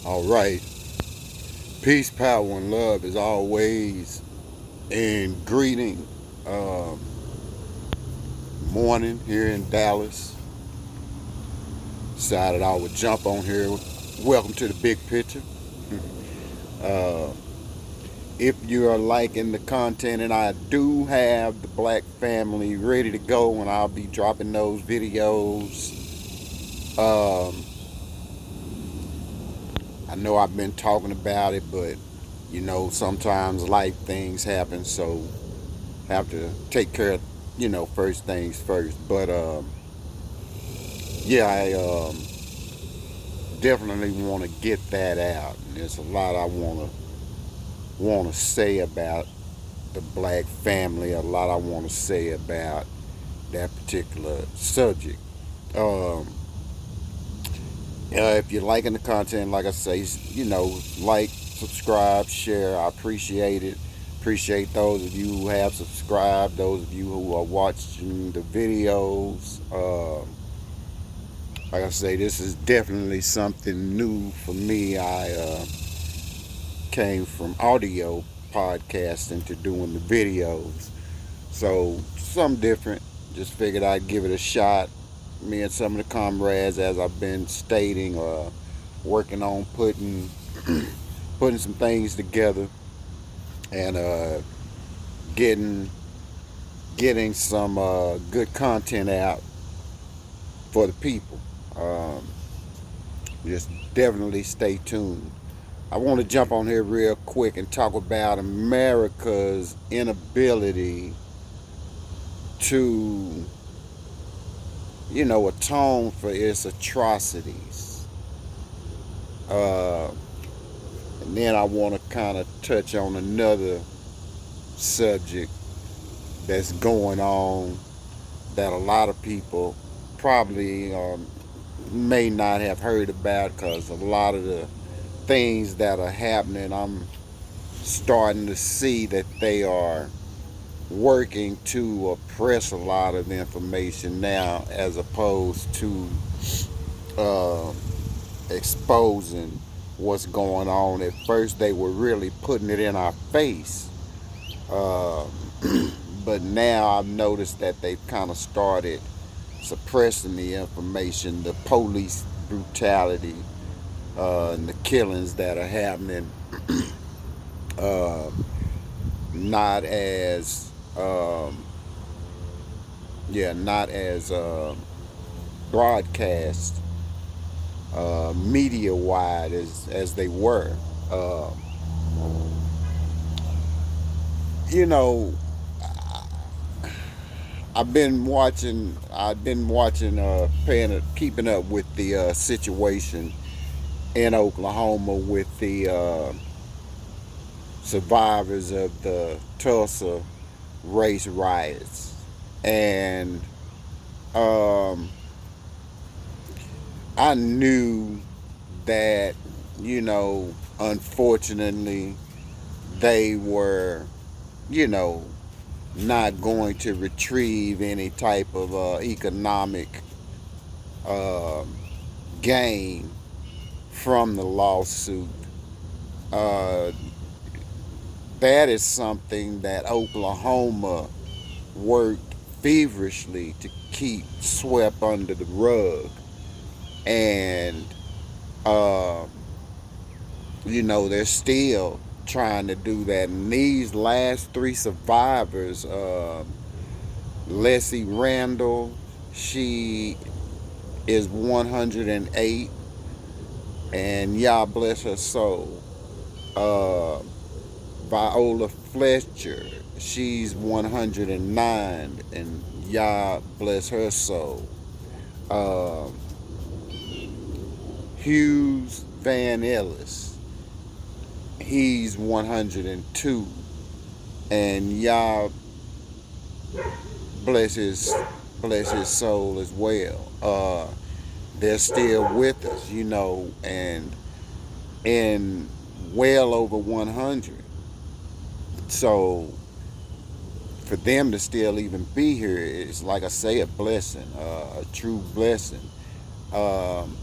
All right. Peace, power, and love as always. And greeting. Um, Morning here in Dallas. Decided I would jump on here. Welcome to the big picture. Uh, if you are liking the content, and I do have the Black family ready to go, and I'll be dropping those videos. Um, I know I've been talking about it, but sometimes life things happen, so have to take care of first things first. But yeah, I definitely want to get that out. And there's a lot I want to say about the Black family. A lot I want to say about that particular subject. Um, if you're liking the content, like I say, like, subscribe, share. I appreciate it. Appreciate those of you who have subscribed, those of you who are watching the videos. Like I say, this is definitely something new for me. I came from audio podcasting to doing the videos, so something different. Just figured I'd give it a shot. Me and some of the comrades, as I've been stating, working on putting some things together and getting getting some good content out for the people. Um, just definitely stay tuned. I want to jump on here real quick and talk about America's inability to, atone for its atrocities. Uh, and then I want to kind of touch on another subject that's going on that a lot of people probably may not have heard about, because a lot of the things that are happening, I'm starting to see that they are working to oppress a lot of information now, as opposed to uh, exposing what's going on. At first, they were really putting it in our face, uh, but now I've noticed that they've kind of started suppressing the information, the police brutality, and the killings that are happening. Uh, not as not as broadcast media wide as they were. Uh, you know, I've been watching, keeping up with the situation in Oklahoma with the survivors of the Tulsa race riots, and um, I knew that, unfortunately, they were, you know, not going to retrieve any type of economic uh, gain from the lawsuit. Uh, that is something that Oklahoma worked feverishly to keep swept under the rug. And, uh, they're still trying to do that. And these last three survivors, Leslie Randall, she is 108, and Yah bless her soul. Uh, Viola Fletcher, she's 109, and Yah bless her soul. Uh, Hughes Van Ellis, he's 102, and Yah bless his bless his soul as well. They're still with us, and in well over 100. So for them to still even be here is, like I say, a blessing, a true blessing. Um,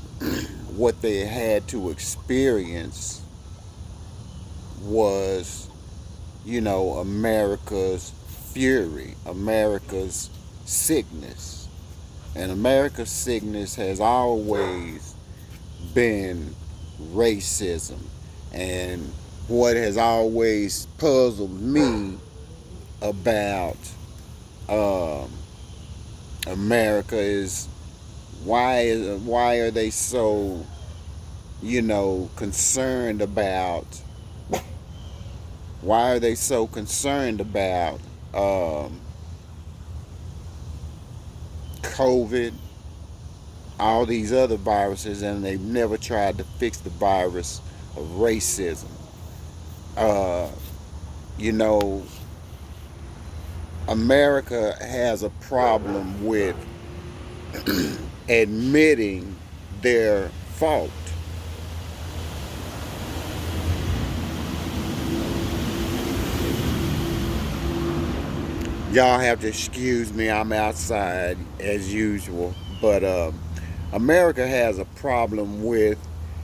what they had to experience was, America's fury, America's sickness. And America's sickness has always been racism. And what has always puzzled me about um, America is why are they so concerned about why are they so concerned about um, COVID, all these other viruses, and they've never tried to fix the virus of racism. Uh, you know, America has a problem with admitting their fault. Y'all have to excuse me, I'm outside as usual. But America has a problem with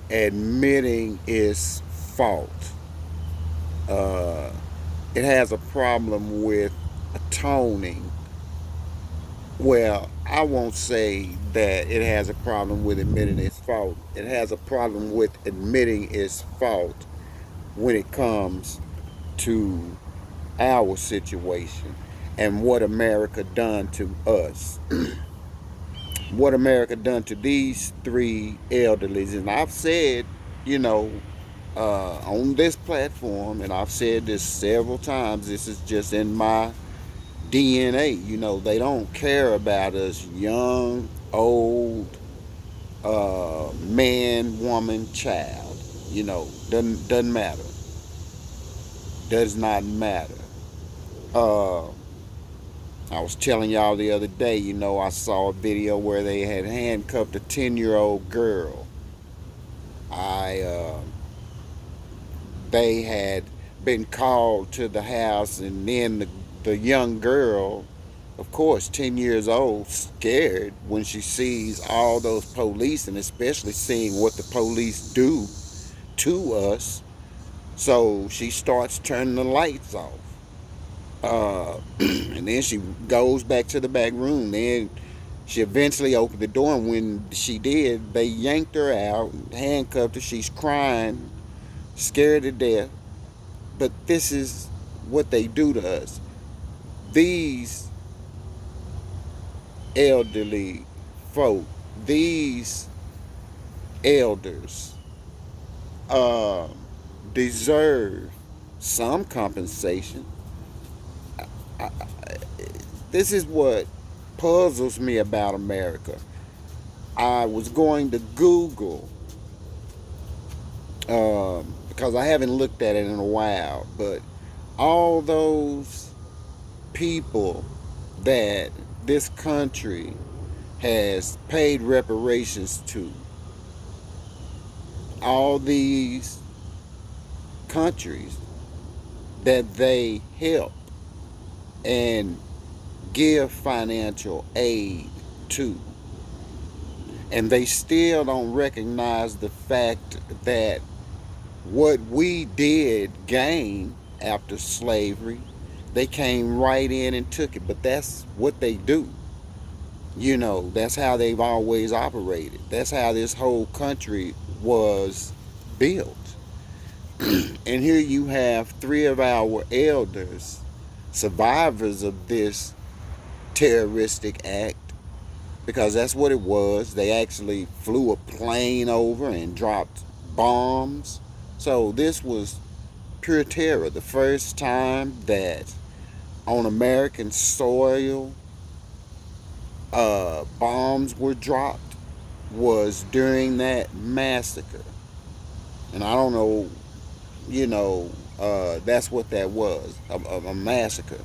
admitting its fault. Uh, it has a problem with atoning. Well, I won't say that it has a problem with admitting its fault. It has a problem with admitting its fault when it comes to our situation and what America done to us. What America done to these three elderlies. And I've said, you know, on this platform, and I've said this several times, this is just in my DNA. They don't care about us young, old, man, woman, child. Doesn't matter. Does not matter. Uh, I was telling y'all the other day, I saw a video where they had handcuffed a 10-year-old girl. I They had been called to the house, and then the young girl, of course 10 years old, scared when she sees all those police, and especially seeing what the police do to us. So she starts turning the lights off. And then she goes back to the back room. Then she eventually opened the door, and when she did, they yanked her out, handcuffed her. She's crying, scared to death. But this is what they do to us. These elderly folk, these elders, uh, deserve some compensation. I, this is what puzzles me about America. I was going to Google, because I haven't looked at it in a while, but all those people that this country has paid reparations to, all these countries that they help and give financial aid to, and they still don't recognize the fact that what we did gain after slavery, they came right in and took it. But that's what they do. That's how they've always operated. That's how this whole country was built. And here you have three of our elders, survivors of this terroristic act, because that's what it was. They actually flew a plane over and dropped bombs. So this was pure terror. The first time that on American soil bombs were dropped was during that massacre. And I don't know, that's what that was, a massacre.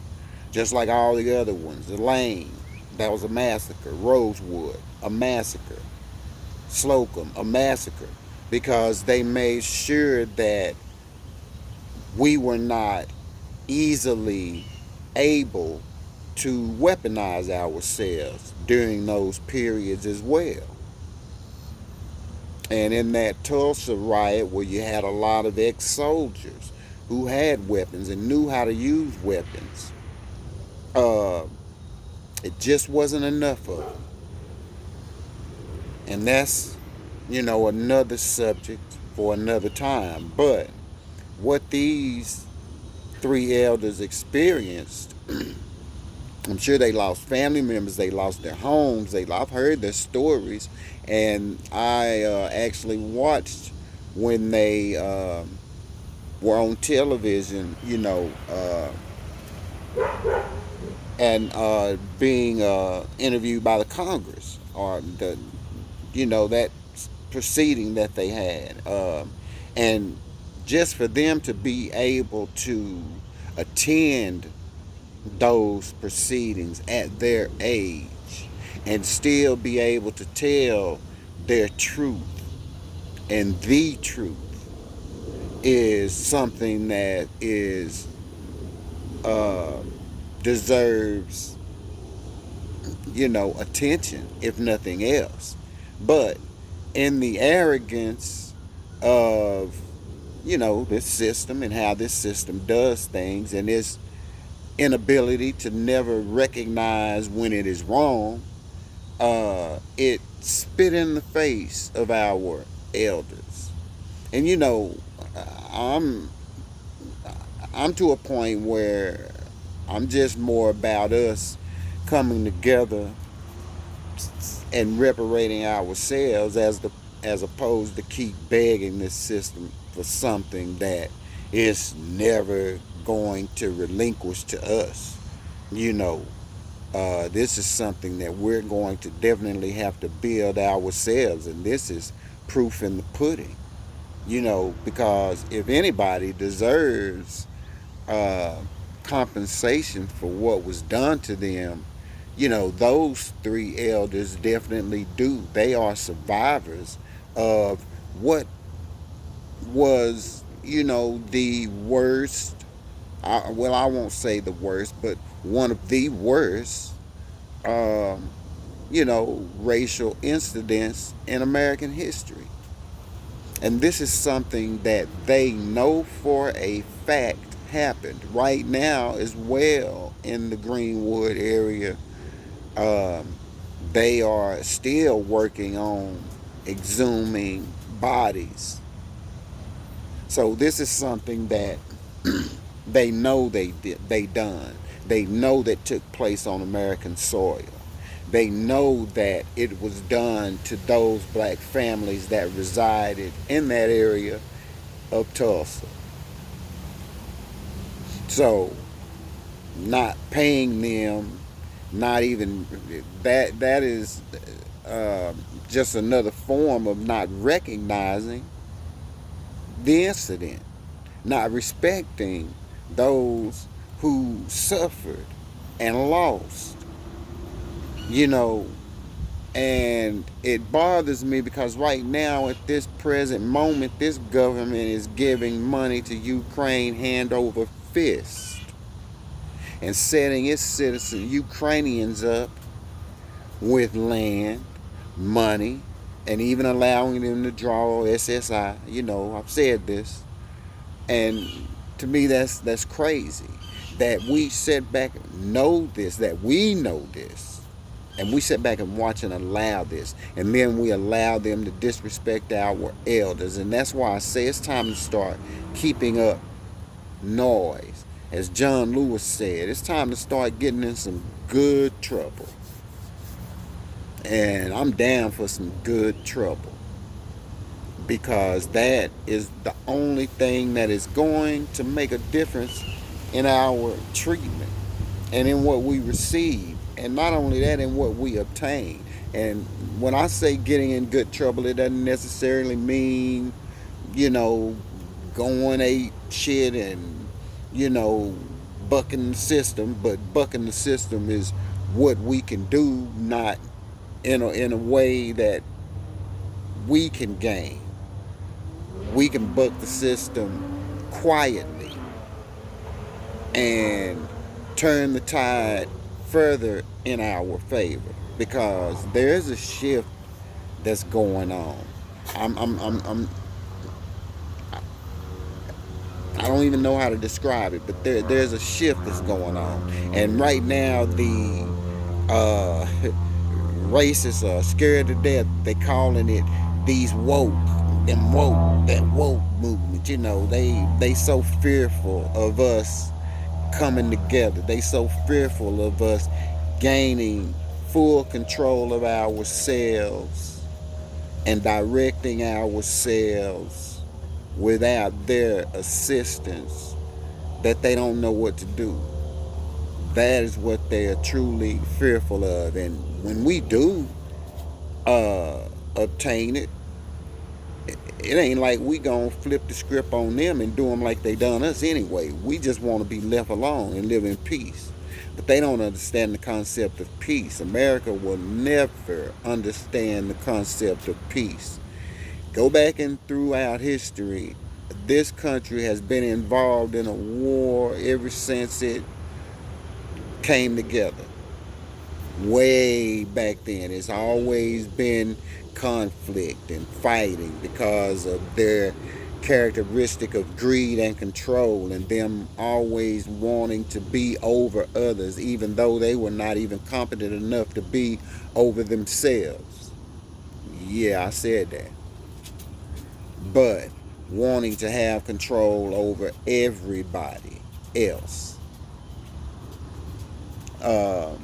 Just like all the other ones. The Lane, that was a massacre. Rosewood, a massacre. Slocum, a massacre. Because they made sure that we were not easily able to weaponize ourselves during those periods as well. And in that Tulsa riot, where you had a lot of ex-soldiers who had weapons and knew how to use weapons, uh, it just wasn't enough of them. And that's, another subject for another time. But what these three elders experienced, I'm sure they lost family members, they lost their homes, I've heard their stories, and I actually watched when they were on television, and being interviewed by the Congress, or that proceeding that they had, and just for them to be able to attend those proceedings at their age and still be able to tell their truth, and the truth is something that is uh, deserves attention, if nothing else. But in the arrogance of this system and how this system does things, and its inability to never recognize when it is wrong, it spit in the face of our elders. And I'm I'm to a point where I'm just more about us coming together and reparating ourselves, as opposed to keep begging this system for something that it's never going to relinquish to us. You know, this is something that we're going to definitely have to build ourselves, and this is proof in the pudding. Because if anybody deserves uh, compensation for what was done to them, those three elders definitely do. They are survivors of what was, the worst. Well, I won't say the worst, but one of the worst, um, racial incidents in American history. And this is something that they know for a fact happened right now as well in the Greenwood area. Um, they are still working on exhuming bodies. So this is something that they know they done. They know that took place on American soil. They know that it was done to those black families that resided in that area of Tulsa. So not paying them, not even that is uh, just another form of not recognizing the incident, not respecting those who suffered and lost. You know, and it bothers me because right now, at this present moment, this government is giving money to Ukraine hand over fist and setting its citizen Ukrainians up with land, money, and even allowing them to draw SSI. I've said this, and to me, that's crazy. That we sit back and know this, that we know this, and we sit back and watch and allow this, and then we allow them to disrespect our elders. And that's why I say it's time to start keeping up noise. As John Lewis said, it's time to start getting in some good trouble. And I'm down for some good trouble, because that is the only thing that is going to make a difference in our treatment and in what we receive, and not only that, in what we obtain. And when I say getting in good trouble, it doesn't necessarily mean, you know, going ape shit and, you know, bucking the system. But bucking the system is what we can do, not in a way that we can gain. We can buck the system quietly and turn the tide further in our favor, because there is a shift that's going on. I'm I don't even know how to describe it, but there's a shift that's going on, and right now the uh, racists are scared to death. They calling it these woke, them woke, that woke movement. You know, they so fearful of us coming together. They so fearful of us gaining full control of ourselves and directing ourselves without their assistance that they don't know what to do. That is what they are truly fearful of. And when we do uh, obtain it, it ain't like we gonna flip the script on them and do them like they done us anyway. We just want to be left alone and live in peace. But they don't understand the concept of peace. America will never understand the concept of peace. Go back and throughout history, this country has been involved in a war ever since it came together. Way back then, it's always been conflict and fighting because of their characteristic of greed and control, and them always wanting to be over others even though they were not even competent enough to be over themselves. Yeah, I said that. But wanting to have control over everybody else. um,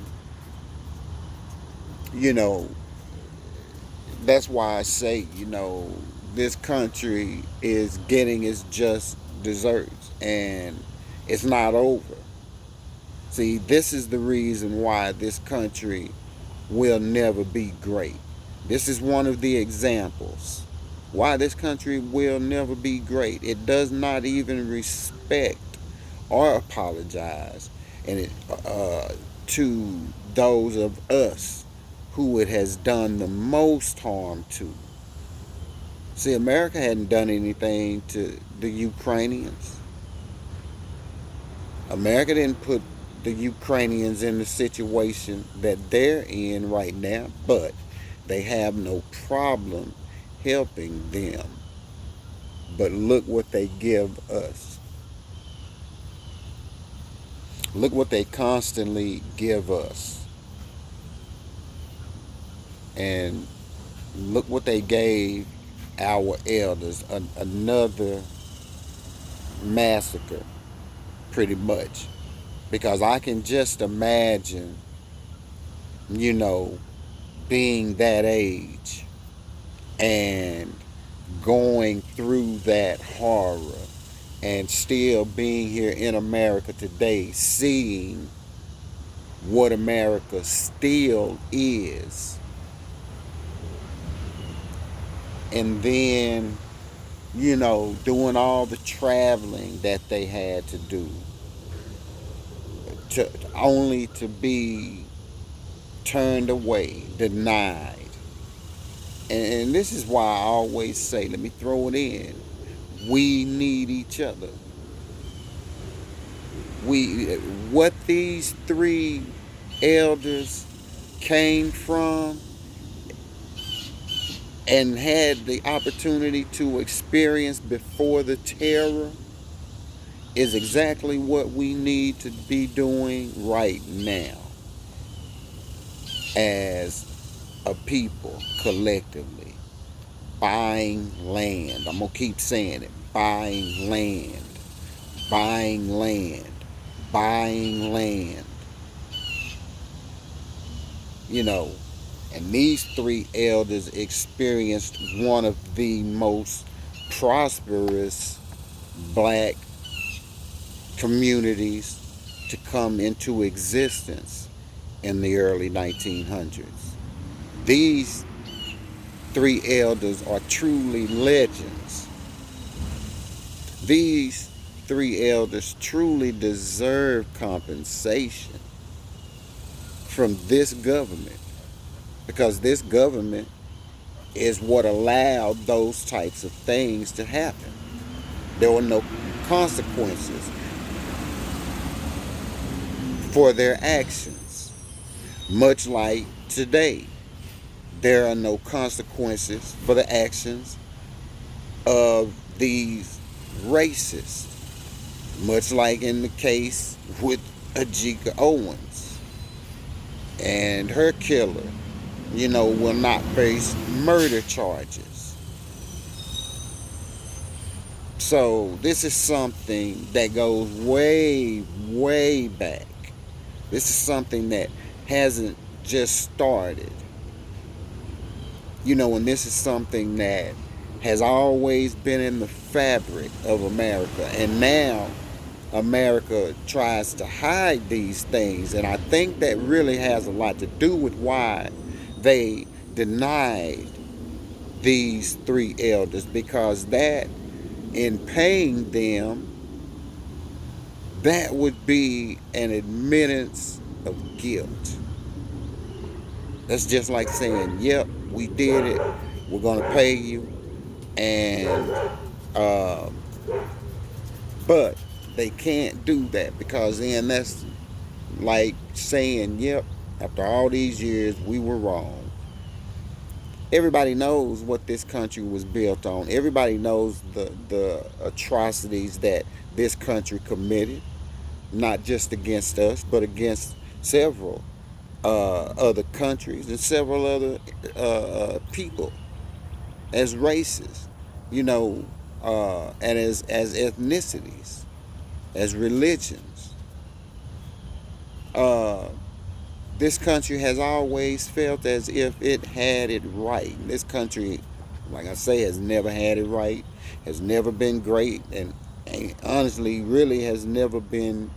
you know, that's why I say, this country is getting its just desserts, and it's not over. See, this is the reason why this country will never be great. This is one of the examples why this country will never be great. It does not even respect or apologize and to those of us who it has done the most harm to. See, America hadn't done anything to the Ukrainians. America didn't put the Ukrainians in the situation that they're in right now, but they have no problem helping them. But look what they give us. Look what they constantly give us. And look what they gave our elders. Another massacre, pretty much. Because I can just imagine, you know, being that age and going through that horror and still being here in America today, seeing what America still is, and then, doing all the traveling that they had to do to only to be turned away, denied. And this is why I always say, let me throw it in, we need each other. What these three elders came from and had the opportunity to experience before the terror is exactly what we need to be doing right now as a people collectively. Buying land. I'm going to keep saying it. Buying land. Buying land. Buying land. And these three elders experienced one of the most prosperous black communities to come into existence in the early 1900s. These three elders are truly legends. These three elders truly deserve compensation from this government, because this government is what allowed those types of things to happen. There were no consequences for their actions, much like today. there are no consequences for the actions of these racists, much like in the case with Ajika Owens and her killer, will not face murder charges. So this is something that goes way, way back. This is something that hasn't just started. And this is something that has always been in the fabric of America. And now America tries to hide these things. And I think that really has a lot to do with why they denied these three elders, because that, in paying them, that would be an admittance of guilt. That's just like saying, yep, we did it, we're going to pay you. And uh, but they can't do that, because then that's like saying, yep, after all these years we were wrong. Everybody knows what this country was built on. Everybody knows the atrocities that this country committed, not just against us, but against several other countries and several other people as races, and as ethnicities, as religions. Uh, this country has always felt as if it had it right. This country, like I say, has never had it right, has never been great, and honestly, really has never been,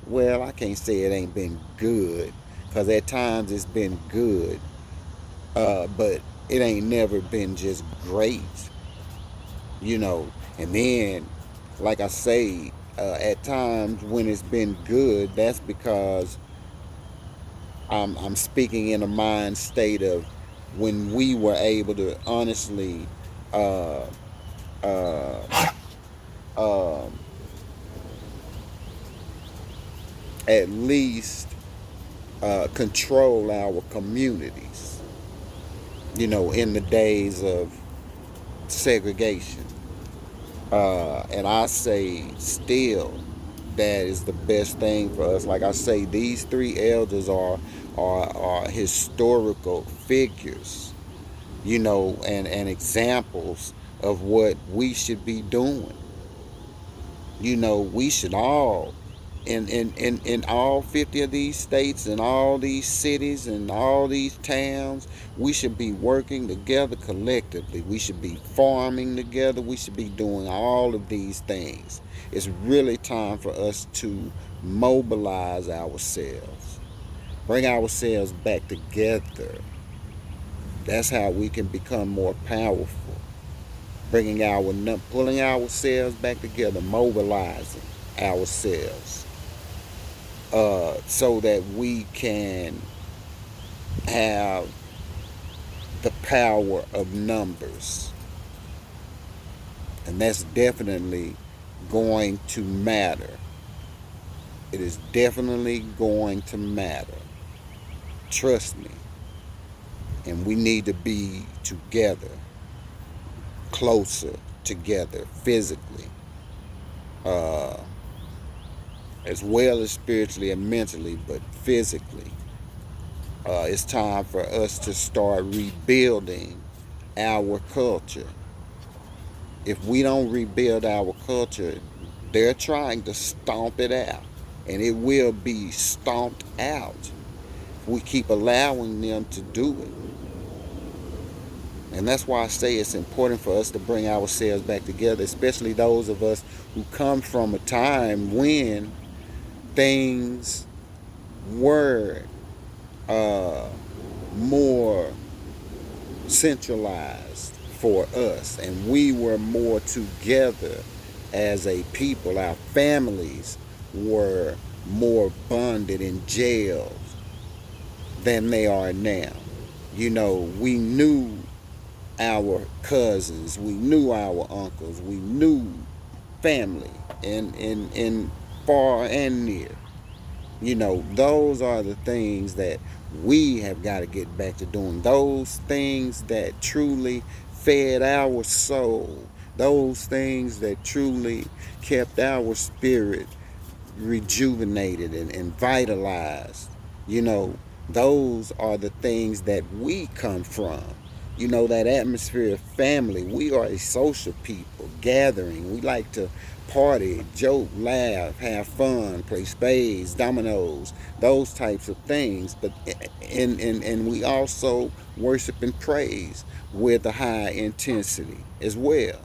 well, I can't say it ain't been good, because at times it's been good, but it ain't never been just great, you know. And then, like I say, at times when it's been good, that's because I'm speaking in a mind state of when we were able to honestly uh, uh, um, at least control our communities, in the days of segregation. And I say still that is the best thing for us. Like I say, these three elders are historical figures, and examples of what we should be doing. We should all, in all 50 of these states and all these cities and all these towns, we should be working together collectively. We should be farming together. We should be doing all of these things. It's really time for us to mobilize ourselves, bring ourselves back together. That's how we can become more powerful. Pulling ourselves back together, mobilizing ourselves, so that we can have the power of numbers. And that's definitely going to matter. It is definitely going to matter. Trust me. And we need to be together, closer together physically, uh, as well as spiritually and mentally, but physically. It's time for us to start rebuilding our culture. If we don't rebuild our culture, they're trying to stomp it out. And it will be stomped out if we keep allowing them to do it. And that's why I say it's important for us to bring ourselves back together, especially those of us who come from a time when things were more centralized for us, and we were more together as a people. Our families were more bonded in jails than they are now. We knew our cousins, we knew our uncles, we knew family in far and near. Those are the things that We have got to get back to doing those things that truly fed our soul, those things that truly kept our spirit rejuvenated and vitalized. You know, those are the things that we come from. You know, that atmosphere of family. We are a social people gathering. We like to party, joke, laugh, have fun, play spades, dominoes, those types of things. But and we also worship and praise with a high intensity as well.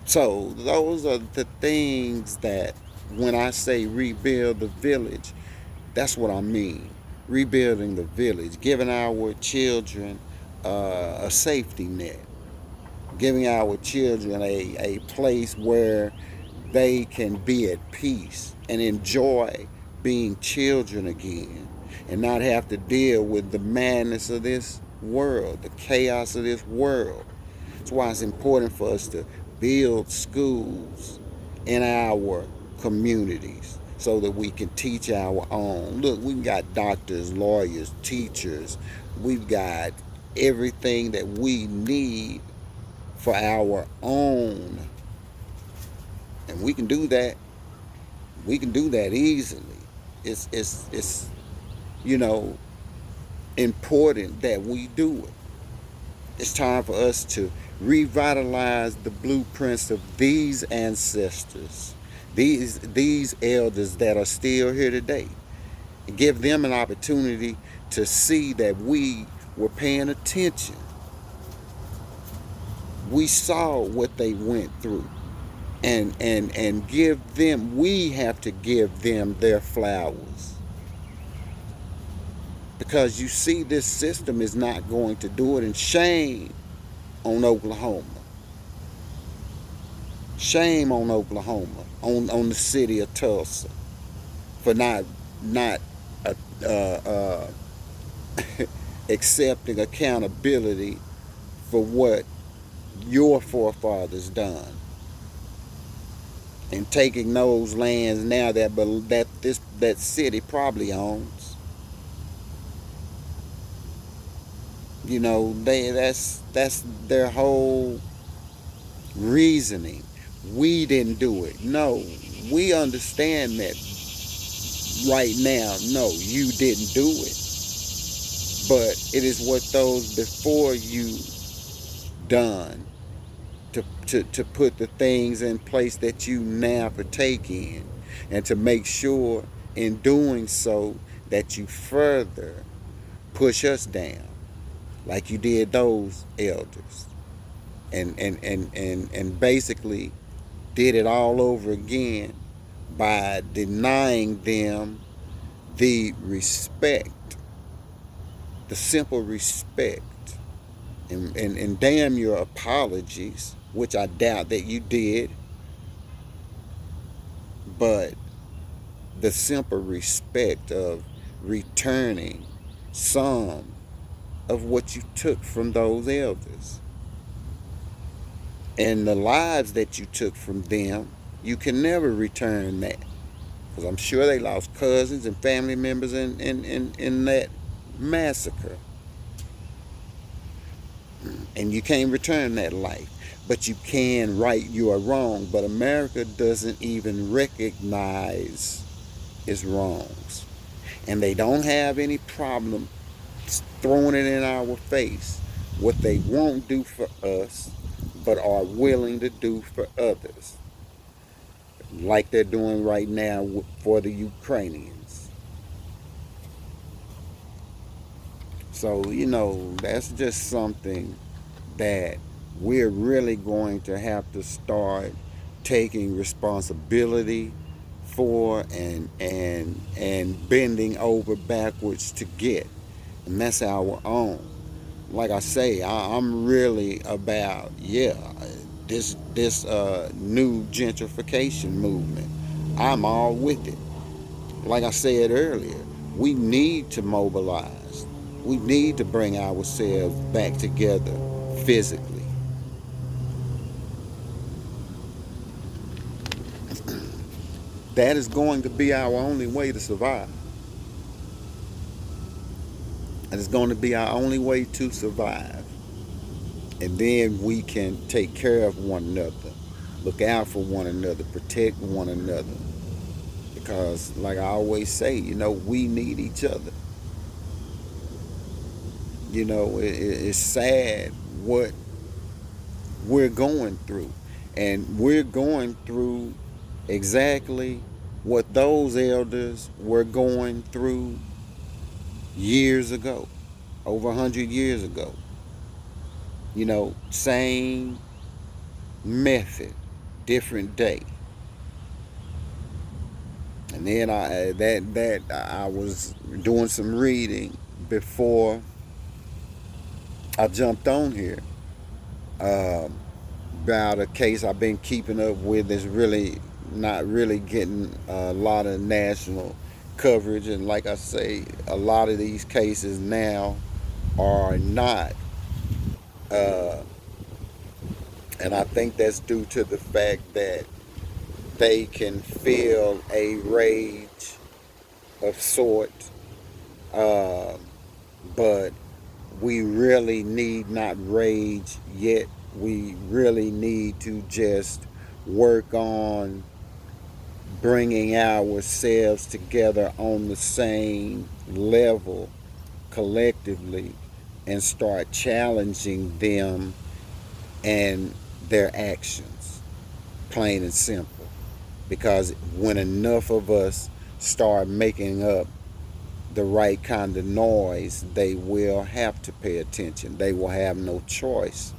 So those are the things that when I say rebuild the village, that's what I mean. Rebuilding the village, giving our children a safety net, giving our children a place where they can be at peace and enjoy being children again and not have to deal with the madness of this world, the chaos of this world. That's why it's important for us to build schools in our communities so that we can teach our own. Look, we've got doctors, lawyers, teachers. We've got everything that we need for our own. And we can do that. We can do that easily. It's you know, important that we do it. It's time for us to revitalize the blueprints of these ancestors, these elders that are still here today, and give them an opportunity to see that we were paying attention. We saw what they went through, and give them. We have to give them their flowers, because you see, this system is not going to do it. And shame on Oklahoma. Shame on Oklahoma, on the city of Tulsa, for not uh, uh, accepting accountability for what your forefathers done, and taking those lands now that city probably owns. You know, that's their whole reasoning. We didn't do it. No, we understand that right now. No, you didn't do it. But it is what those before you done to put the things in place that you now partake in, and to make sure in doing so that you further push us down like you did those elders, and basically did it all over again by denying them the respect, the simple respect, and damn your apologies, which I doubt that you did, but the simple respect of returning some of what you took from those elders, and the lives that you took from them. You can never return that, because I'm sure they lost cousins and family members in that massacre. And you can't return that life. But you can right your wrong. But America doesn't even recognize its wrongs. And they don't have any problem throwing it in our face what they won't do for us, but are willing to do for others, like they're doing right now for the Ukrainians. So, you know, that's just something that we're really going to have to start taking responsibility for, and bending over backwards to get. And that's our own. Like I say, I'm really about, yeah, this new gentrification movement. I'm all with it. Like I said earlier, we need to mobilize. We need to bring ourselves back together physically. That is going to be our only way to survive. And it's going to be our only way to survive. And then we can take care of one another, look out for one another, protect one another. Because, like I always say, we need each other. It's sad what we're going through. And we're going through exactly what those elders were going through years ago, over 100 years ago. Same method, different day. And then I was doing some reading before I jumped on here, um, about a case I've been keeping up with that's really not really getting a lot of national coverage. And like I say, a lot of these cases now are not. Uh, and I think that's due to the fact that they can feel a rage of sort. Uh, but we really need not rage yet. We really need to just work on bringing ourselves together on the same level collectively and start challenging them and their actions, plain and simple. Because when enough of us start making up the right kind of noise, they will have to pay attention. They will have no choice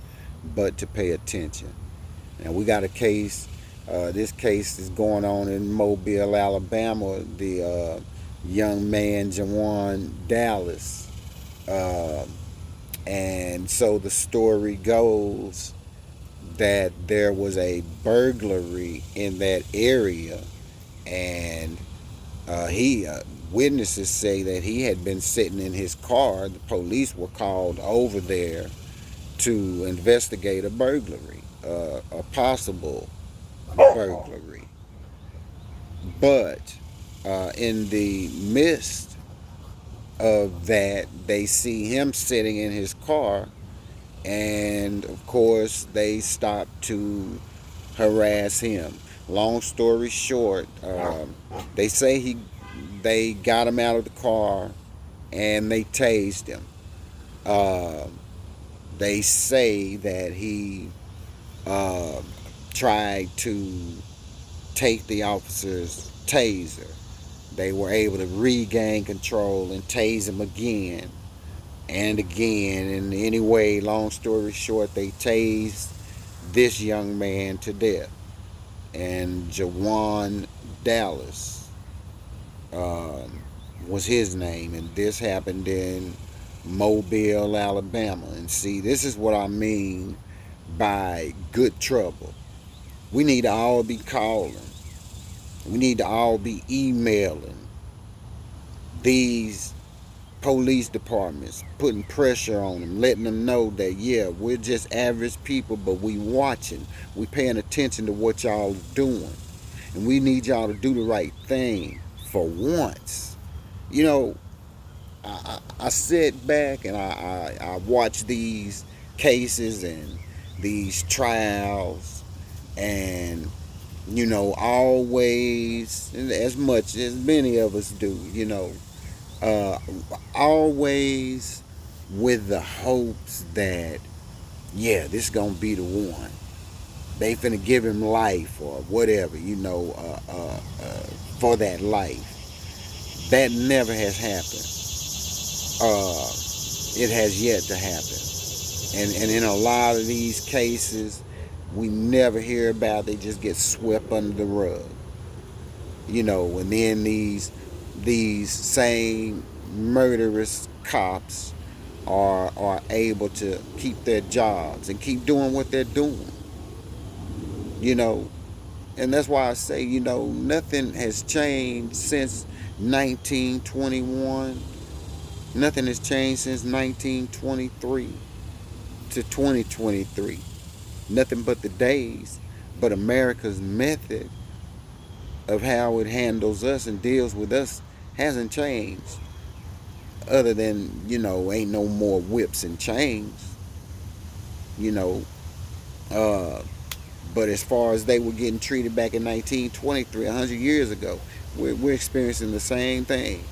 but to pay attention. And we got a case. This case is going on in Mobile, Alabama. The young man, Jawan Dallas. Uh, and so the story goes that there was a burglary in that area, and he witnesses say that he had been sitting in his car. The police were called over there to investigate a burglary, a possible burglary. But in the midst of that, they see him sitting in his car, and of course, they stop to harass him. Long story short, they say they got him out of the car and they tased him. Uh, they say that he uh, tried to take the officer's taser. They were able to regain control and tase him again and again. And anyway, long story short, they tased this young man to death. And Jawan Dallas um, was his name. And this happened in Mobile, Alabama. And see, this is what I mean by good trouble. We need to all be calling. We need to all be emailing these police departments, putting pressure on them, letting them know that, yeah, we're just average people, but we watching. We paying attention to what y'all doing. And we need y'all to do the right thing for once. You know, I sit back and I watch these cases and these trials, and always, as much as many of us do, uh, always with the hopes that, yeah, this gonna be the one. They finna give him life or whatever, for that life. That never has happened. It has yet to happen. And in a lot of these cases, we never hear about. They just get swept under the rug. And then these same murderous cops are able to keep their jobs and keep doing what they're doing. You know, and that's why I say, nothing has changed since 1921. Nothing has changed since 1923 to 2023. Nothing but the days. But America's method of how it handles us and deals with us hasn't changed. other than, ain't no more whips and chains, you know. Uh, but as far as they were getting treated back in 1923, 100 years ago, we're experiencing the same thing.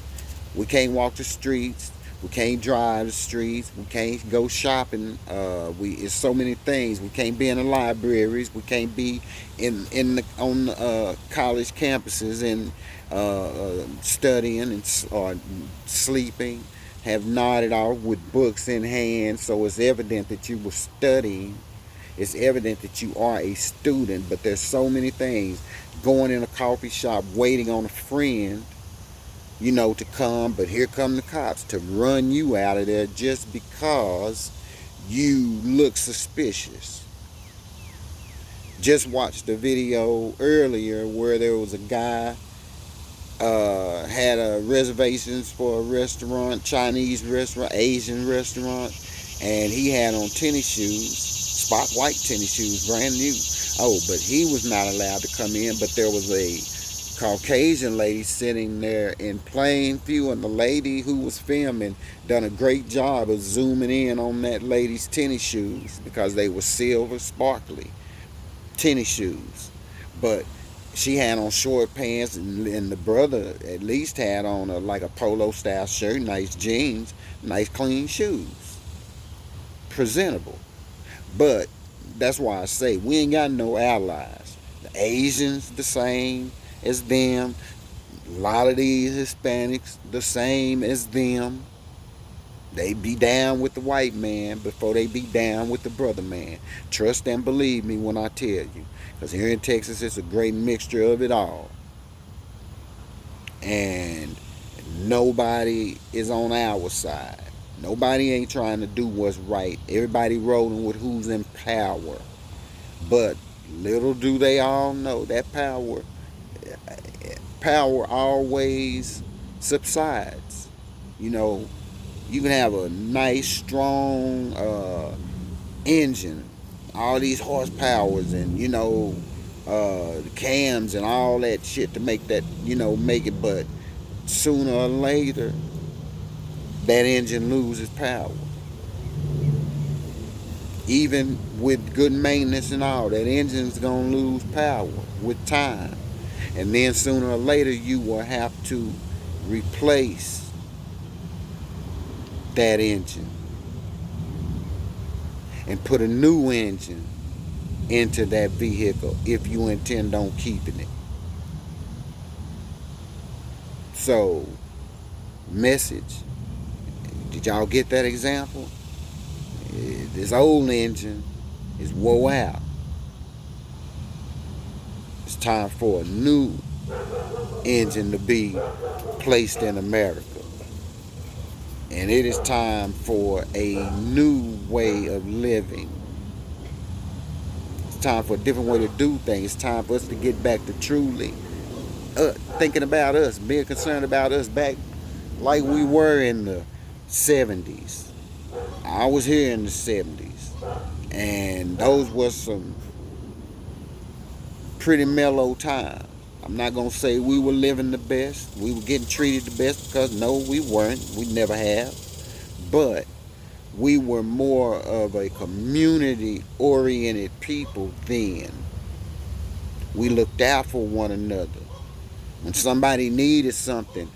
We can't walk the streets. We can't drive the streets. We can't go shopping. It's so many things. We can't be in the libraries. We can't be on college campuses and studying or sleeping. Have nodded off with books in hand. So it's evident that you were studying. It's evident that you are a student. But there's so many things. Going in a coffee shop, waiting on a friend, to come, but here come the cops to run you out of there just because you look suspicious. Just watched a video earlier where there was a guy had a reservations for a restaurant, Chinese restaurant, Asian restaurant, and he had on tennis shoes, spot white tennis shoes, brand new. Oh, but he was not allowed to come in, but there was a Caucasian lady sitting there in plain view, and the lady who was filming done a great job of zooming in on that lady's tennis shoes because they were silver, sparkly tennis shoes. But she had on short pants, and the brother at least had on like a polo style shirt, nice jeans, nice clean shoes, presentable. But that's why I say we ain't got no allies. The Asians the same as them. A lot of these Hispanics the same as them. They be down with the white man before they be down with the brother man. Trust and believe me when I tell you. Because here in Texas, it's a great mixture of it all. And nobody is on our side. Nobody ain't trying to do what's right. Everybody rolling with who's in power. But little do they all know that power always subsides. You know, you can have a nice, strong engine, all these horsepowers, and the cams and all that shit to make that, make it. But sooner or later, that engine loses power. Even with good maintenance and all, that engine's gonna lose power with time. And then sooner or later, you will have to replace that engine and put a new engine into that vehicle if you intend on keeping it. So, message. Did y'all get that example? This old engine is wore out. It's time for a new engine to be placed in America. And it is time for a new way of living. It's time for a different way to do things. It's time for us to get back to truly thinking about us, being concerned about us back like we were in the 70s. I was here in the 70s. And those were some pretty mellow times. I'm not going to say we were living the best. We were getting treated the best because no, we weren't. We never have. But we were more of a community-oriented people then. We looked out for one another. When somebody needed something,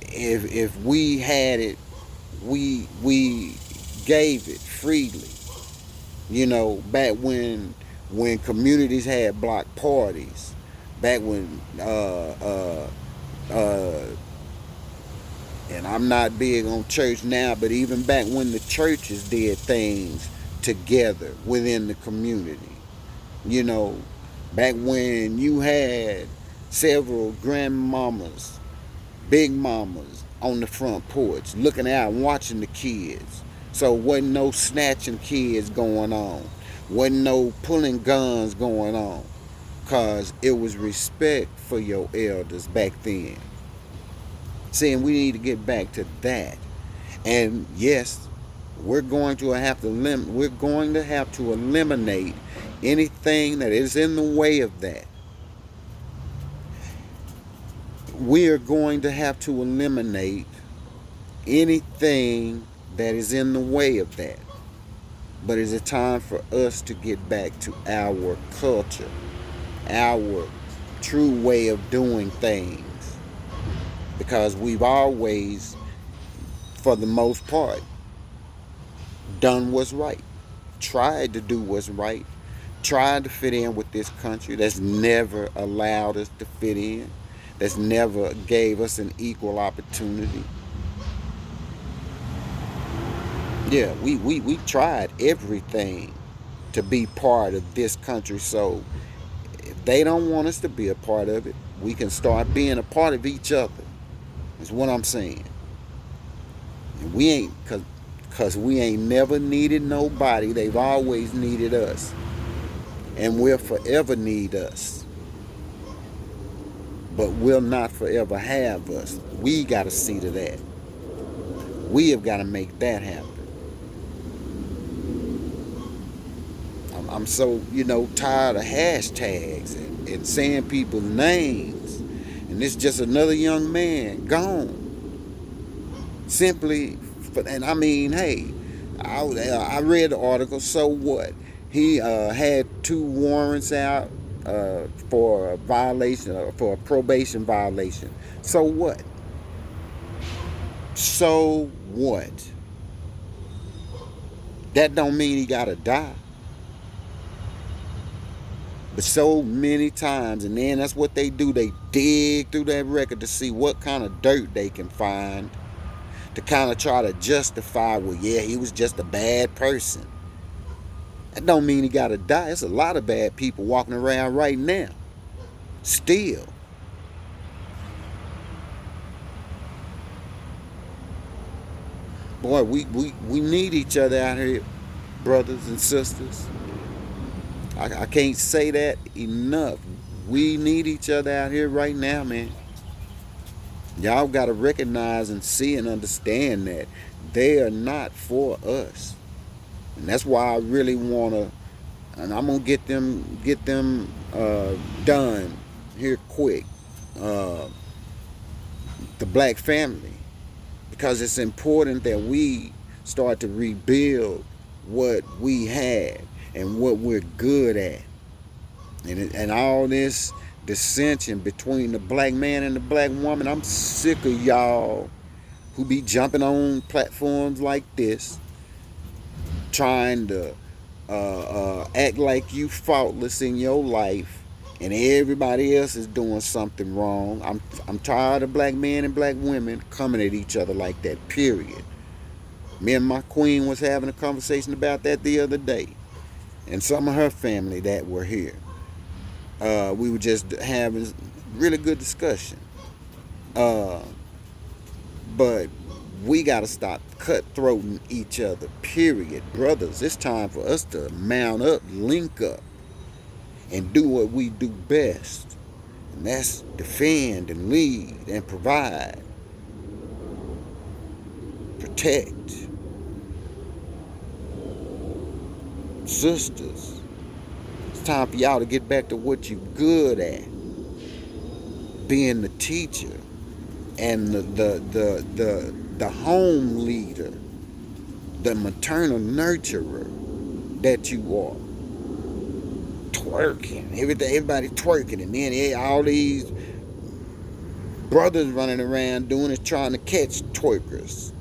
if we had it, we gave it freely. Back when communities had block parties, back when and I'm not big on church now, but even back when the churches did things together within the community, back when you had several grandmamas, big mamas on the front porch looking out and watching the kids. So wasn't no snatching kids going on. Wasn't no pulling guns going on. Because it was respect for your elders back then. Saying we need to get back to that. And yes, we're going to have to eliminate anything that is in the way of that. We are going to have to eliminate anything that is in the way of that. But is it time for us to get back to our culture, our true way of doing things? Because we've always, for the most part, done what's right, tried to do what's right, tried to fit in with this country that's never allowed us to fit in, that's never gave us an equal opportunity. Yeah, we tried everything to be part of this country. So if they don't want us to be a part of it, we can start being a part of each other. Is what I'm saying. And we ain't, cause we ain't never needed nobody. They've always needed us, and will forever need us. But will not forever have us. We got to see to that. We have got to make that happen. I'm so, tired of hashtags and saying people's names. And it's just another young man gone. Simply, and I mean, hey, I read the article, so what? He had 2 warrants out for a violation, for a probation violation. So what? So what? That don't mean he gotta die. But so many times, and then that's what they do. They dig through that record to see what kind of dirt they can find to kind of try to justify, well, yeah, he was just a bad person. That don't mean he gotta die. There's a lot of bad people walking around right now. Still. Boy, we need each other out here, brothers and sisters. I can't say that enough. We need each other out here right now, man. Y'all got to recognize and see and understand that they are not for us. And that's why I really want to, and I'm going to get them done here quick. Uh, the black family. Because it's important that we start to rebuild what we had and what we're good at. And all this dissension between the black man and the black woman, I'm sick of y'all who be jumping on platforms like this, trying to act like you faultless in your life and everybody else is doing something wrong. I'm tired of black men and black women coming at each other like that, period. Me and my queen was having a conversation about that the other day. And some of her family that were here. We were just having really good discussion. Uh, but we got to stop cutthroating each other, period. Brothers, it's time for us to mount up, link up, and do what we do best. And that's defend and lead and provide, protect. Sisters, it's time for y'all to get back to what you good at. Being the teacher and the home leader, the maternal nurturer that you are. Twerking, everybody twerking, and then all these brothers running around doing is trying to catch twerkers.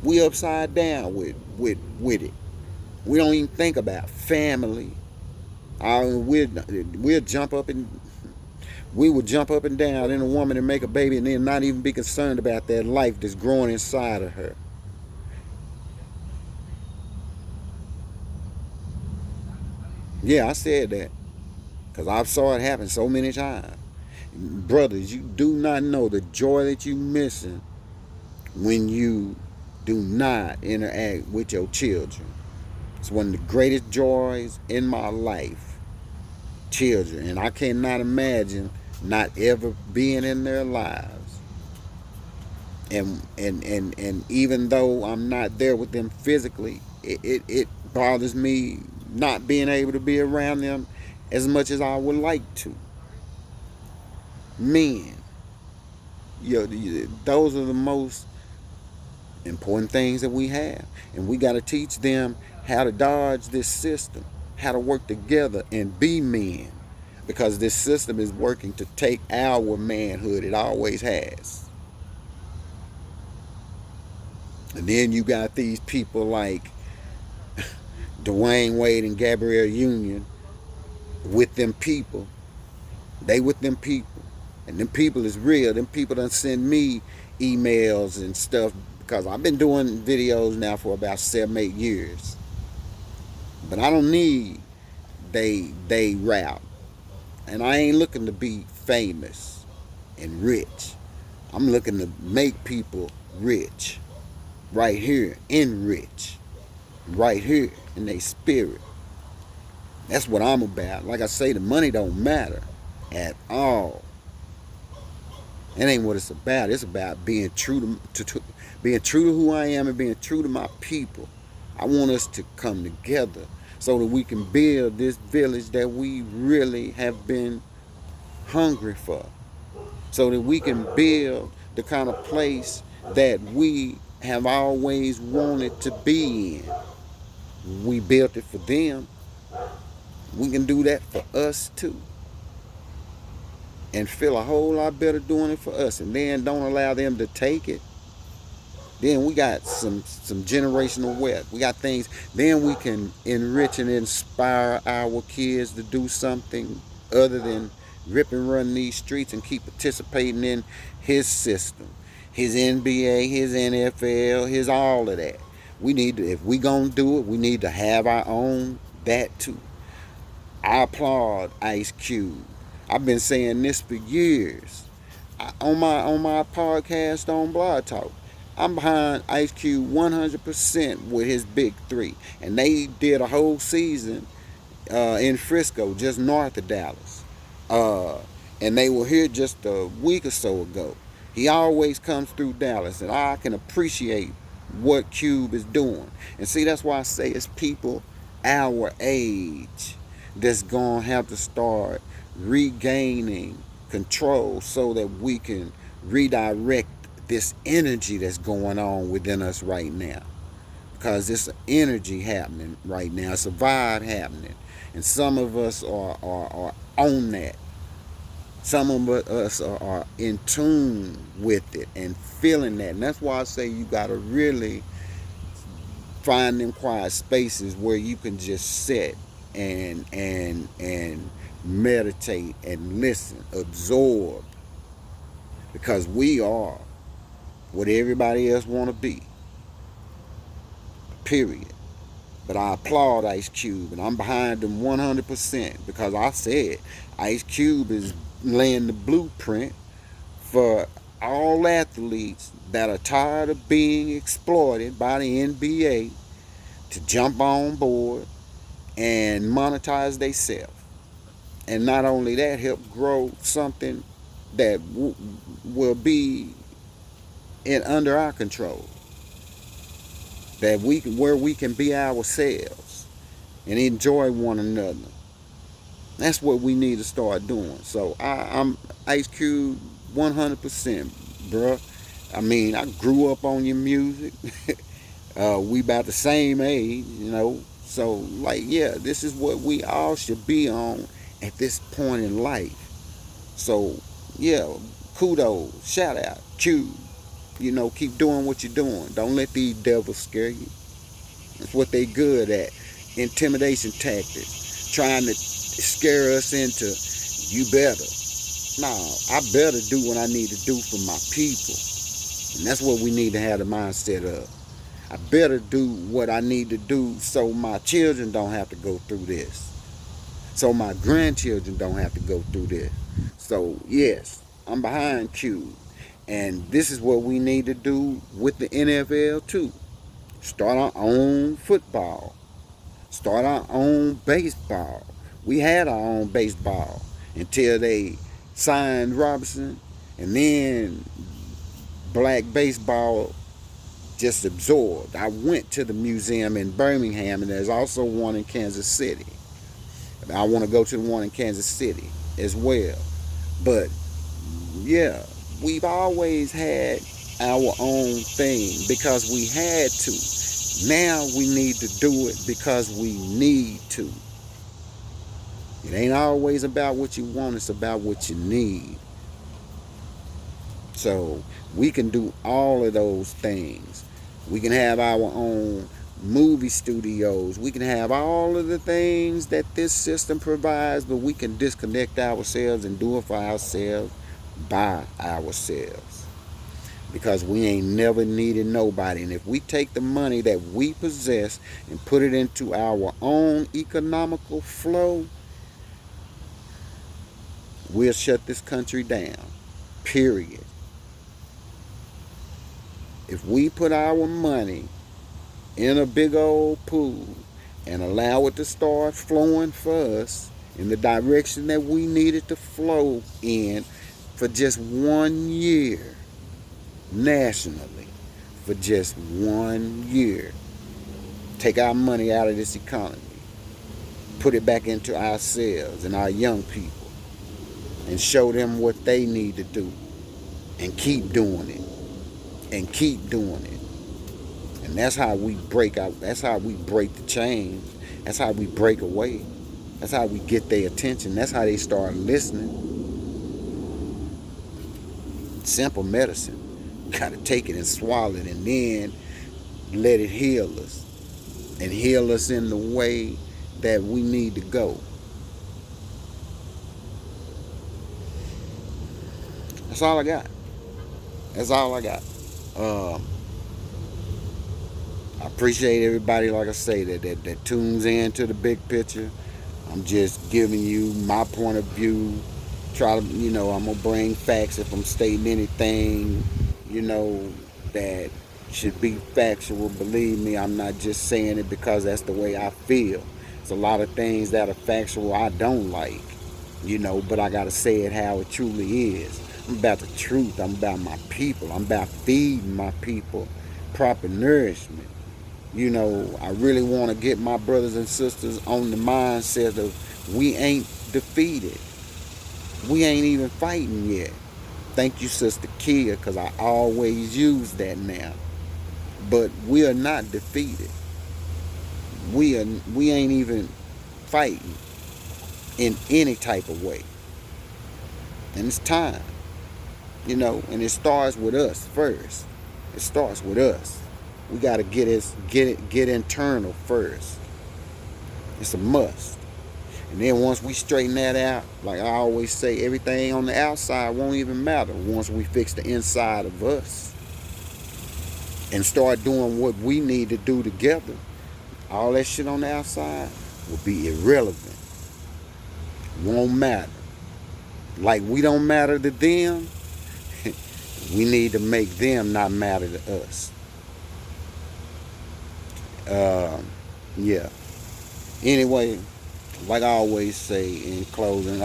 We upside down with it. We don't even think about family. We'll jump up and we will jump up and down in a woman and make a baby and then not even be concerned about that life that's growing inside of her. Yeah, I said that because I saw it happen so many times. Brothers, you do not know the joy that you're missing when you do not interact with your children. It's one of the greatest joys in my life. Children. And I cannot imagine not ever being in their lives. And even though I'm not there with them physically, it bothers me not being able to be around them as much as I would like to. Men, those are the most important things that we have. And we got to teach them how to dodge this system, how to work together and be men. Because this system is working to take our manhood. It always has. And then you got these people like Dwayne Wade and Gabrielle Union with them people. They with them people. And them people is real. Them people done send me emails and stuff because I've been doing videos now for about 7, 8 years. But I don't need they route. And I ain't looking to be famous and rich. I'm looking to make people rich. Right here in rich. Right here in their spirit. That's what I'm about. Like I say, the money don't matter at all. It ain't what it's about. It's about being true to being true to who I am and being true to my people. I want us to come together so that we can build this village that we really have been hungry for. So that we can build the kind of place that we have always wanted to be in. We built it for them. We can do that for us too. And feel a whole lot better doing it for us. And then don't allow them to take it. Then we got some generational wealth. We got things. Then we can enrich and inspire our kids to do something other than rip and run these streets and keep participating in his system, his NBA, his NFL, his all of that. We need to, if we gonna do it, we need to have our own that too. I applaud Ice Cube. I've been saying this for years. On my podcast on Blog Talk, I'm behind Ice Cube 100% with his big three, and they did a whole season in Frisco, just north of Dallas, and they were here just a week or so ago. He always comes through Dallas, and I can appreciate what Cube is doing. And see, that's why I say it's people our age that's gonna have to start regaining control so that we can redirect this energy that's going on within us right now. Because it's an energy happening right now. It's a vibe happening. And some of us are on that. Some of us are in tune with it and feeling that. And that's why I say you got to really find them quiet spaces where you can just sit and meditate and listen, absorb, because we are what everybody else want to be, period. But I applaud Ice Cube, and I'm behind him 100% because I said Ice Cube is laying the blueprint for all athletes that are tired of being exploited by the NBA to jump on board and monetize themselves. And not only that, help grow something that will be under our control. That where we can be ourselves and enjoy one another. That's what we need to start doing. So I'm Ice Cube 100%, bruh. I mean, I grew up on your music. We about the same age, you know. So, like, yeah, this is what we all should be on at this point in life. So, yeah, kudos, shout out, Cube. You know, keep doing what you're doing. Don't let these devils scare you. That's what they good at. Intimidation tactics. Trying to scare us into, you better. No, I better do what I need to do for my people. And that's what we need to have the mindset of. I better do what I need to do so my children don't have to go through this. So my grandchildren don't have to go through this. So, yes, I'm behind Q. And this is what we need to do with the NFL too. Start our own football. Start our own baseball. We had our own baseball until they signed Robinson, and then black baseball just absorbed. I went to the museum in Birmingham, and there's also one in Kansas City. I want to go to the one in Kansas City as well. But yeah, we've always had our own thing because we had to. Now we need to do it because we need to. It ain't always about what you want, it's about what you need. So we can do all of those things. We can have our own movie studios. We can have all of the things that this system provides, but we can disconnect ourselves and do it for ourselves by ourselves. Because we ain't never needed nobody. And if we take the money that we possess and put it into our own economical flow, we'll shut this country down. Period. If we put our money in a big old pool and allow it to start flowing for us in the direction that we need it to flow in for just 1 year, nationally, for just 1 year, take our money out of this economy, put it back into ourselves and our young people, and show them what they need to do, and keep doing it, and keep doing it. And that's how we break out. That's how we break the chains. That's how we break away. That's how we get their attention. That's how they start listening. Simple medicine. You gotta take it and swallow it and then let it heal us. And heal us in the way that we need to go. That's all I got. That's all I got. I appreciate everybody, like I say, that tunes in to the big picture. I'm just giving you my point of view. Try to, I'm going to bring facts if I'm stating anything, that should be factual. Believe me, I'm not just saying it because that's the way I feel. There's a lot of things that are factual I don't like, but I got to say it how it truly is. I'm about the truth. I'm about my people. I'm about feeding my people proper nourishment. I really want to get my brothers and sisters on the mindset of we ain't defeated. We ain't even fighting yet. Thank you, Sister Kia, because I always use that now. But we are not defeated. We ain't even fighting in any type of way. And it's time. And it starts with us first. It starts with us. We got to get internal first. It's a must. And then once we straighten that out, like I always say, everything on the outside won't even matter once we fix the inside of us and start doing what we need to do together. All that shit on the outside will be irrelevant. Won't matter. Like we don't matter to them, we need to make them not matter to us. Yeah. Anyway, like I always say in closing,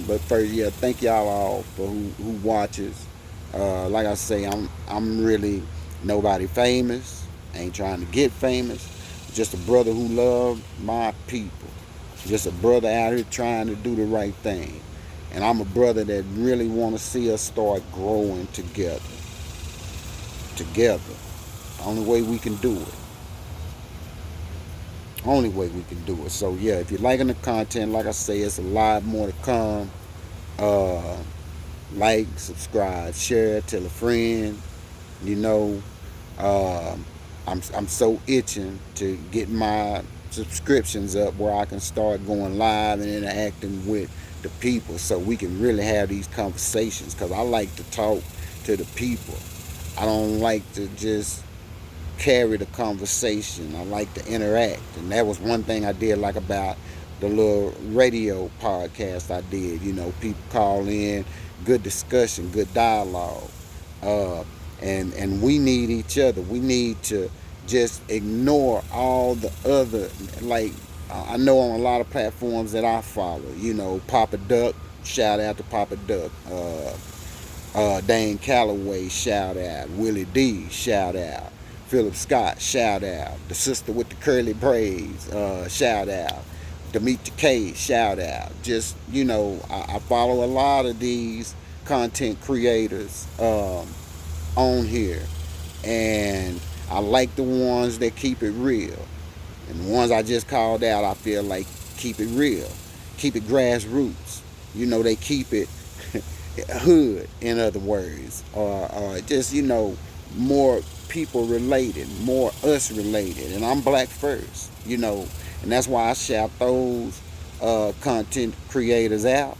but first, yeah, thank y'all all for who watches. Like I say, I'm really nobody famous. Ain't trying to get famous. Just a brother who loved my people. Just a brother out here trying to do the right thing. And I'm a brother that really want to see us start growing together. Together. Only way we can do it. Only way we can do it. So yeah, if you're liking the content, like I say, it's a lot more to come. Like, subscribe, share, tell a friend. I'm so itching to get my subscriptions up where I can start going live and interacting with the people so we can really have these conversations, because I like to talk to the people. I don't like to just carry the conversation. I like to interact. And that was one thing I did like about the little radio podcast I did. People call in, good discussion, good dialogue. And we need each other. We need to just ignore all the other, like, I know on a lot of platforms that I follow, Papa Duck, shout out to Papa Duck. Dane Calloway, shout out. Willie D, shout out. Philip Scott, shout out. The sister with the curly braids, shout out. Demetra K, shout out. Just, I follow a lot of these content creators. on here, and I like the ones that keep it real. And the ones I just called out, I feel like keep it real, keep it grassroots. They keep it hood, in other words, or just more people related, more us related. And I'm black first, and that's why I shout those content creators out,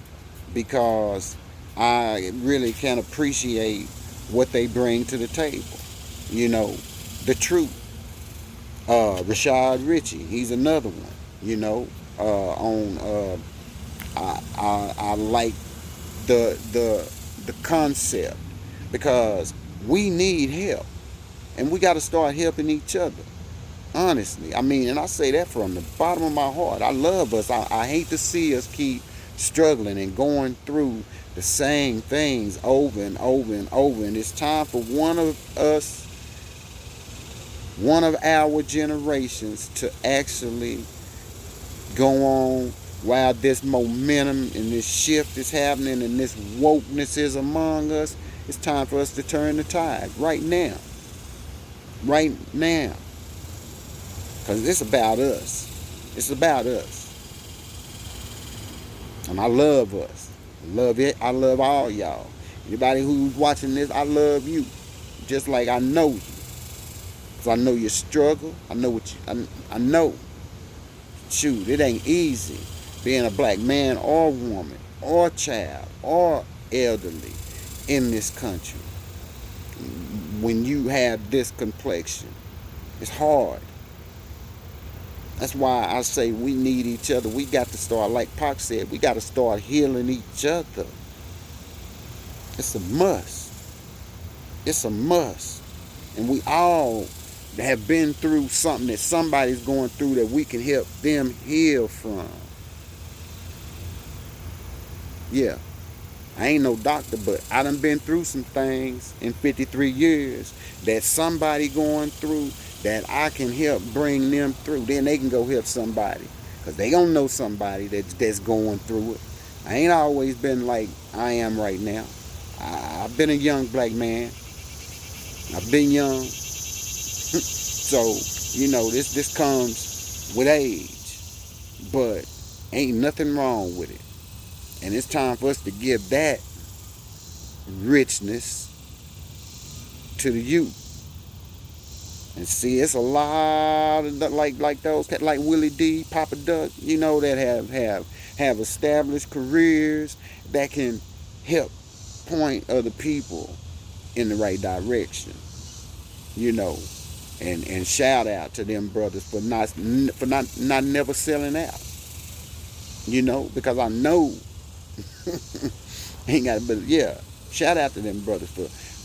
because I really can appreciate what they bring to the table. The truth. Rashad Ritchie, he's another one. On I like the concept, because we need help, and we got to start helping each other. Honestly, and I say that from the bottom of my heart. I love us. I hate to see us keep struggling and going through the same things over and over and over. And it's time for one of our generations, to actually go on while this momentum and this shift is happening and this wokeness is among us. It's time for us to turn the tide right now. Right now. Because it's about us. It's about us. And I love us. I love it. I love all y'all. Anybody who's watching this, I love you. Just like I know you. Because I know your struggle. I know what you... I know. Shoot, it ain't easy being a black man or woman or child or elderly in this country. When you have this complexion, it's hard. That's why I say we need each other. We got to start, like Pac said, we got to start healing each other. It's a must. It's a must. And we all have been through something that somebody's going through that we can help them heal from. Yeah. I ain't no doctor, but I done been through some things in 53 years that somebody going through that I can help bring them through. Then they can go help somebody, because they gonna know somebody that's going through it. I ain't always been like I am right now. I've been a young black man. I've been young. So, this comes with age. But ain't nothing wrong with it. And it's time for us to give that richness to the youth. And see, it's a lot of like those, like Willie D, Papa Duck, that have established careers that can help point other people in the right direction. And shout out to them brothers for not never selling out. Because I know ain't got, but yeah, shout out to them brothers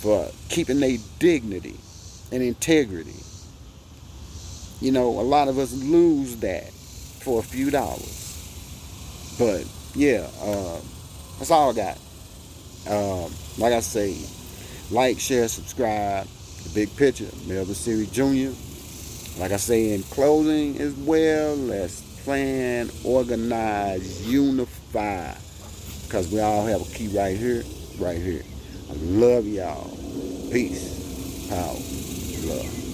for keeping their dignity and integrity. A lot of us lose that for a few dollars. But yeah, that's all I got. Like I say, like, share, subscribe. The Big Picture, Melvin Siri Jr. Like I say in closing as well, let's plan, organize, unify. Because we all have a key right here, right here. I love y'all. Peace, power, love.